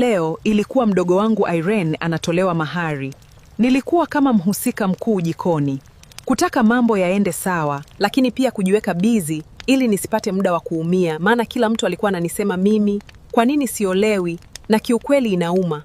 Leo ilikuwa mdogo wangu Irene anatolewa mahari. Nilikuwa kama mhusika mkuu jikoni, kutaka mambo yaende sawa, lakini pia kujiweka busy ili nisipate muda wa kuumia, maana kila mtu alikuwa ananisema mimi, kwa nini siolewi, na kiukweli inauma.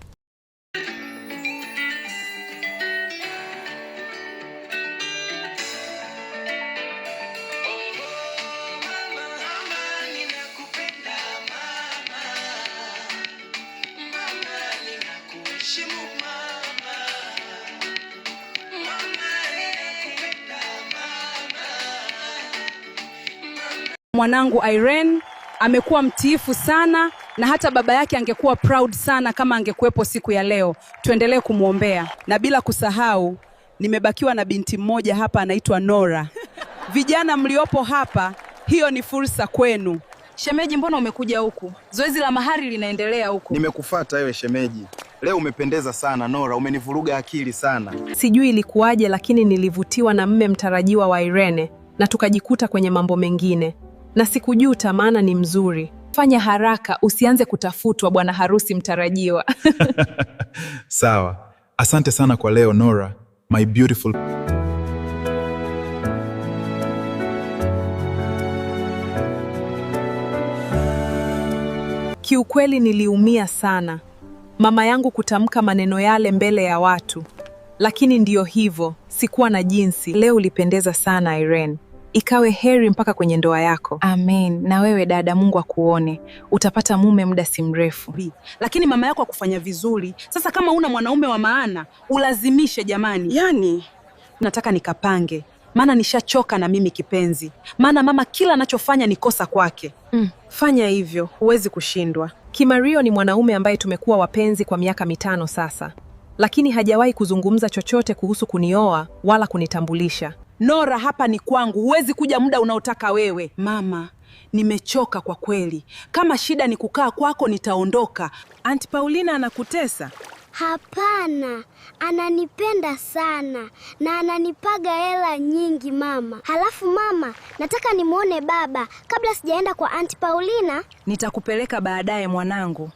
Mwanangu Irene amekuwa mtiifu sana na hata baba yake angekuwa proud sana kama angekuwepo siku ya leo. Tuendelee kumuombea. Na bila kusahau, nimebakiwa na binti mmoja hapa anaitwa Nora. Vijana mliopo hapa, hiyo ni fursa kwenu. Shemeji, mbona umekuja huku? Zoezi la mahari linaendelea huku. Nimekufuata wewe shemeji. Leo umependeza sana Nora, umenivuruga akili sana. Sijui ilikuwaje, lakini nilivutiwa na mme mtarajiwa wa Irene na tukajikuta kwenye mambo mengine. Na sikujuta, maana ni mzuri. Fanya haraka, usianze kutafutwa bwana harusi mtarajiwa. Sawa. Asante sana kwa leo Nora, my beautiful. Kiukweli niliumia sana. Mama yangu kutamka maneno yale mbele ya watu. Lakini ndiyo hivyo, sikuwa na jinsi. Leo ulipendeza sana Irene. Ikawe heri mpaka kwenye ndoa yako. Amen. Na wewe dada, Mungu akuone. Utapata mume muda si mrefu. Lakini mama yako akufanya vizuri. Sasa kama una mwanaume wa maana, ulazimishe jamani. Yaani, nataka nikapange. Maana nishachoka na mimi kipenzi. Maana mama kila anachofanya ni kosa kwake. Fanya hivyo, huwezi kushindwa. Kimario ni mwanaume ambaye tumekuwa wapenzi kwa miaka 5 sasa. Lakini hajawahi kuzungumza chochote kuhusu kunioa wala kunitambulisha. Nora, hapa ni kwangu, huwezi kuja muda unaotaka wewe. Mama, nimechoka kwa kweli. Kama shida ni kukaa kwako, nitaondoka. Aunti Paulina anakutesa? Hapana, ananipenda sana na ananipaga hela nyingi mama. Halafu mama, nataka nimuone baba kabla sijaenda kwa Aunti Paulina. Nitakupeleka baadaye mwanangu.